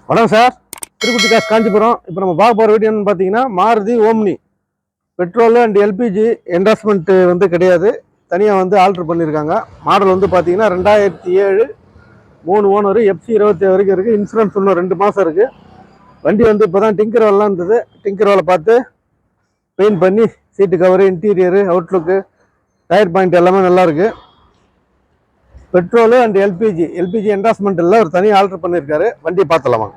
வணக்கம் சார், திருக்குட்டி காசு காஞ்சிபுரம். இப்போ நம்ம பார்க்க போகிற வீடியோ என்னன்னு பார்த்தீங்கன்னா, Maruti omni petrol and LPG என்டாஸ்மெண்ட்டு வந்து கிடையாது, தனியாக வந்து ஆல்ட்ரு பண்ணியிருக்காங்க. மாடல் வந்து பார்த்தீங்கன்னா 2007, 3 ஓனரு, FC 27 வரைக்கும் இருக்குது. இன்சூரன்ஸ் இன்னும் 2 மாதம் இருக்குது. வண்டி வந்து இப்போ தான் டிங்கர் வேலைலாம் இருந்தது. டிங்கர் வேலை பார்த்து பெயிண்ட் பண்ணி seat cover, interior, outlook, tyre point எல்லாமே நல்லாயிருக்கு. பெட்ரோலு அண்ட் எல்பிஜி என்டாஸ்மெண்ட் இல்லை, ஒரு தனியாக ஆல்ட்ரு பண்ணியிருக்காரு. வண்டியை பார்த்துலாமா.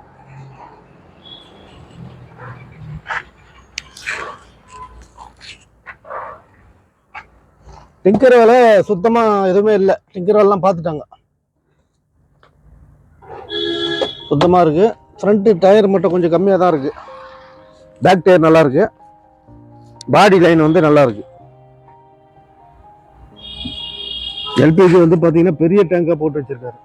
டிங்கர் வேலை சுத்தமாக எதுவுமே இல்லை. டிங்கர் வேலைலாம் பார்த்துட்டாங்க, சுத்தமாக இருக்குது. ஃப்ரண்ட்டு டயர் மட்டும் கொஞ்சம் கம்மியாக தான் இருக்குது. பேக் டயர் நல்லா இருக்கு. பாடி லைன் வந்து நல்லா இருக்கு. எல்பிஜி வந்து பார்த்தீங்கன்னா பெரிய டேங்காக போட்டு வச்சிருக்காரு.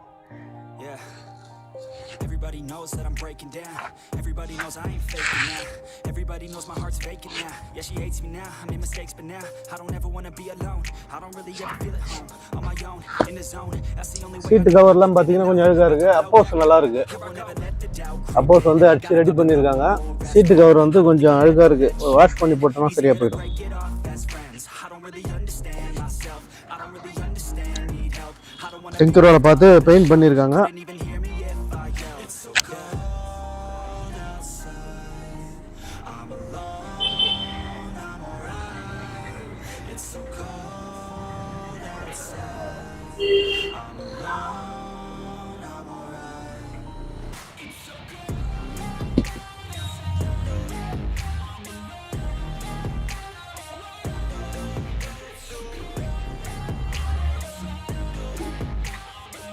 Everybody knows that I'm breaking down. Everybody knows I ain't faking now. Everybody knows my heart's vacant now. Yeah, she hates me now. I made mistakes, but now I don't ever want to be alone. I don't really ever feel at home. On my own, in the zone. That's the only way. Seat கவர்லாம் பார்த்தீங்கன்னா கொஞ்சம் அழகா இருக்கு. அப்போஸ் நல்லா இருக்கு. அப்போஸ் வந்து அடிச்சு ready பண்ணிருக்காங்க. சீட் கவர் வந்து கொஞ்சம் அழகா இருக்கு. வாஷ் பண்ணி போட்டோம்னா சரியா போயிடும். டிங்கரோட பார்த்து பெயிண்ட் பண்ணிருக்காங்க.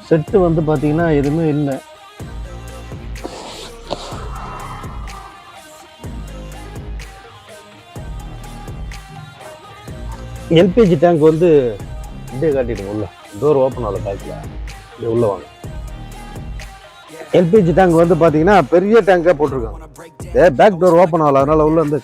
செட்டு வந்து பார்த்தீங்கன்னா எதுவுமே இல்லை. எல்பிஜி டேங்க் வந்து இப்படியே காட்டிடுங்க. உள்ள டோர் ஓப்பன் ஆகல, பேக்கில் இப்படி உள்ள வாங்க. எல்பிஜி டேங்க் வந்து பார்த்தீங்கன்னா பெரிய டேங்காக போட்டிருக்காங்க. பேக் டோர் ஓப்பன் ஆகல, அதனால உள்ள வந்து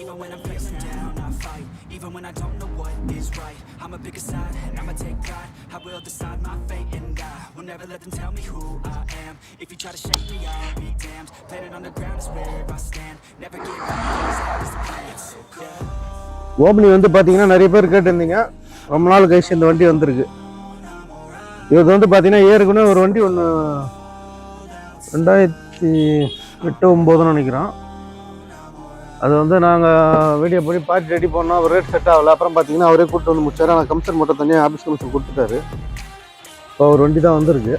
even when I'm feeling down, I fight. Even when I don't know what is right, I'ma pick a side and I'ma take pride. I will decide my fate and I will never let them tell me who I am. If you try to shake me, I'll be damned. Planet on the ground is where I stand. Never give up, cause that is the plan. Omni வந்து பார்த்தீங்கன்னா நிறைய பேர் கேட்டிருந்தீங்க. ரொம்ப நாள் கழிச்சு இந்த வண்டி வந்திருக்கு. இது வந்து பார்த்தீங்கன்னா ஏற்கனவே ஒரு வண்டி ஒன்று 2008-09 நினைக்கிறோம். அது வந்து நாங்கள் வீடியோ பண்ணி பார்த்து ரெடி பண்ணோம். அவர் ரேட் செட் ஆகலை. அப்புறம் பார்த்தீங்கன்னா அவரே கூப்பிட்டு வந்து முடிச்சார். ஆனால் கமிஷன் மட்டும் தனியாக ஆஃபீஸ் கமிஷன் கொடுத்துட்டாரு. இப்போ ஒரு வண்டி தான் வந்திருக்கு.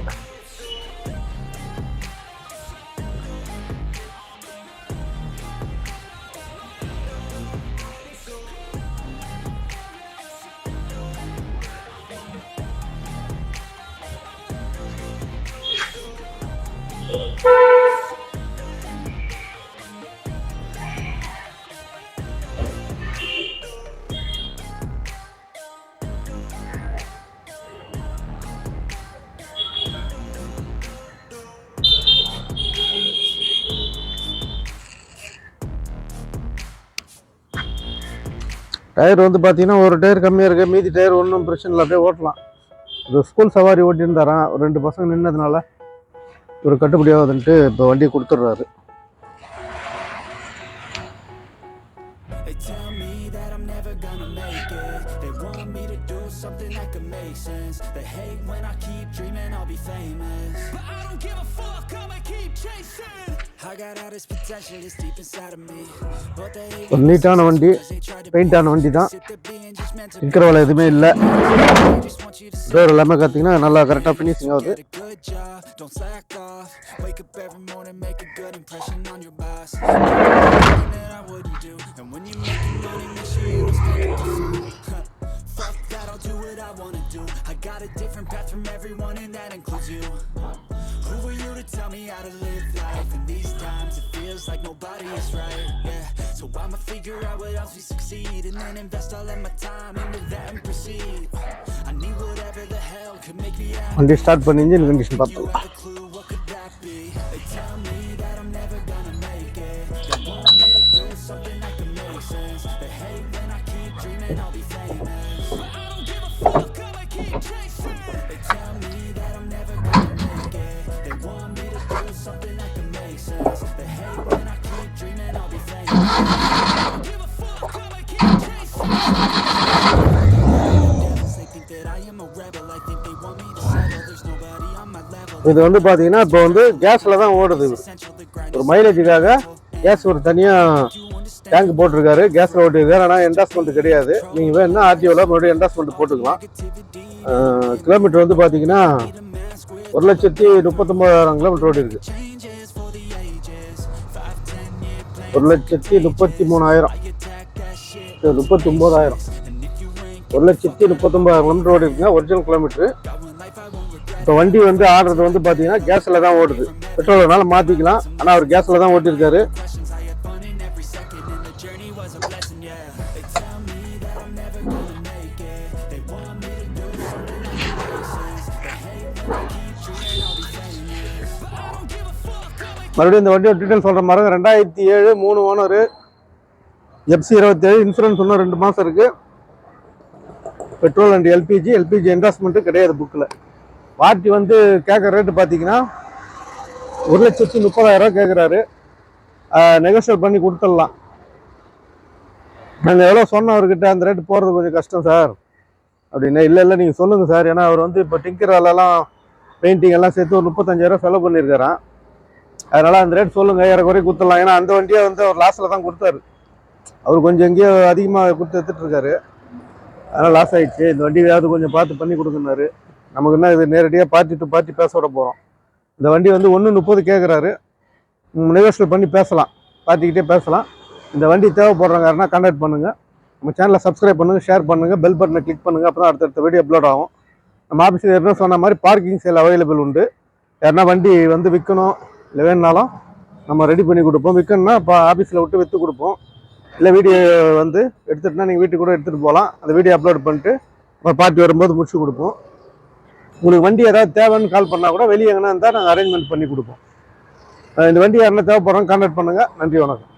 டயர் வந்து பார்த்தீங்கன்னா ஒரு டயர் கம்மியாக இருக்குது. மீதி டயர் ஒன்றும் பிரச்சனை இல்லை, அப்படியே ஓட்டலாம். இது ஸ்கூல் சவாரி ஓட்டியிருந்தாரான். ஒரு 2 பசங்க நின்னதுனால ஒரு கட்டுப்படி ஆகுதுன்ட்டு இப்போ வண்டியை கொடுத்துட்றாரு. ஒரு நீட்டான வண்டி, பெயிண்டான வண்டி தான். இருக்கிற வேலை எதுவுமே இல்லை. டோர் எல்லாமே பார்த்தீங்கன்னா நல்லா கரெக்டாக ஃபினிஷிங் ஆகுது. I got a different path from everyone and that includes you. Who are you to tell me how to live life? In these times it feels like nobody is right, yeah. So I'ma figure out what else we succeed and then invest all of my time into that and proceed. I need whatever the hell could make me happy. வண்டி start பண்ணி engine condition பார்த்தோம். What could that be? They tell me that I'm never gonna make it. They want me to do something இது வந்து பார்த்தீங்கன்னா இப்போ வந்து கேஸில் தான் ஓடுது. ஒரு மைலேஜுக்காக கேஸ் ஒரு தனியாக டேங்க் போட்டிருக்காரு, கேஸில் ஓட்டிருக்காரு. ஆனால் என்டாஸ்மெண்ட் கிடையாது. நீங்கள் வேணும்னா ஆர்டிஓவில் மறுபடியும் என்டாஸ்மெண்ட் போட்டுக்கலாம். கிலோமீட்டர் வந்து பார்த்தீங்கன்னா 1,39,000 கிலோமீட்டர் ஓடி இருக்கு. 1,33,000 39,000 1,39,000 கிலோமீட்டர் ஓடி இருக்குங்க ஒரிஜினல் கிலோமீட்டரு. இப்போ வண்டி வந்து ஆடுறது வந்து பார்த்தீங்கன்னா கேஸில் தான் ஓடுது. பெட்ரோல்னால மாற்றிக்கலாம், ஆனால் அவர் கேஸில் தான் ஓட்டியிருக்காரு. மறுபடியும் இந்த வண்டியோட டீட்டெயில் சொல்கிற மாதிரி 2007 3 ஓனரு, FC 27, இன்சூரன்ஸ் இன்னும் 2 மாதம் இருக்குது. பெட்ரோல் அண்ட் எல்பிஜி என்டாஸ்மெண்ட்டு கிடையாது புக்கில். பார்ட்டி வந்து கேட்குற ரேட்டு பார்த்தீங்கன்னா 1,30,000 கேட்குறாரு. நெகோஷியேட் பண்ணி கொடுத்துடலாம். நாங்கள் எவ்வளோ சொன்னோம் அவர்கிட்ட, அந்த ரேட்டு போகிறது கொஞ்சம் கஷ்டம் சார் அப்படின்னா. இல்லை நீங்கள் சொல்லுங்கள் சார், ஏன்னா அவர் வந்து இப்போ டிங்கர் வேலைலாம் பெயிண்டிங் எல்லாம் சேர்த்து ஒரு 35,000 செலவு பண்ணியிருக்காரான். அதனால் அந்த ரேட் சொல்லுங்கள், ஏறக்குறைய கொடுத்துடலாம். ஏன்னா அந்த வண்டியை வந்து அவர் லாஸில் தான் கொடுத்தாரு. அவர் கொஞ்சம் எங்கேயோ அதிகமாக கொடுத்து எடுத்துகிட்ருக்காரு, அதனால் லாஸ் ஆகிடுச்சு. இந்த வண்டியாவது கொஞ்சம் பார்த்து பண்ணி கொடுக்குறாரு. நமக்கு என்ன இது, நேரடியாக பார்ட்டி டு பார்ட்டி பேச விட போகிறோம். இந்த வண்டி வந்து 1,30 கேட்குறாரு. நெகோஷியேட் பண்ணி பேசலாம், பார்ட்டிக்கிட்டே பேசலாம். இந்த வண்டி தேவைப்படுறாங்கன்னா கான்டாக்ட் பண்ணுங்கள். நம்ம சேனலை சப்ஸ்கிரைப் பண்ணுங்கள், ஷேர் பண்ணுங்கள், பெல் பட்டனை கிளிக் பண்ணுங்கள். அப்போ தான் அடுத்தடுத்த வீடியோ அப்லோட் ஆகும். நம்ம ஆஃபீஸில் ஏற்கனவே சொன்ன மாதிரி பார்க்கிங் சேல் அவைலபிள் உண்டு. யாருன்னா வண்டி வந்து விற்கணும் இல்லை வேணுனாலும் நம்ம ரெடி பண்ணி கொடுப்போம். விற்கணும்னா இப்போ ஆஃபீஸில் விட்டு விற்று கொடுப்போம். இல்லை வீடியோ வந்து எடுத்துகிட்டுனா நீங்கள் வீட்டுக்கு கூட எடுத்துகிட்டு போகலாம். அந்த வீடியோ அப்லோட் பண்ணிட்டு நம்ம பார்ட்டி வரும்போது முடிச்சு கொடுப்போம். உங்களுக்கு வண்டி ஏதாவது தேவைன்னு கால் பண்ணால் கூட வெளியே எங்கன்னா இருந்தால் நாங்கள் அரேஞ்ச்மெண்ட் பண்ணி கொடுப்போம். இந்த வண்டி யாருன்னா தேவைப்படுறோம் கான்டாக்ட் பண்ணுங்கள். நன்றி, வணக்கம்.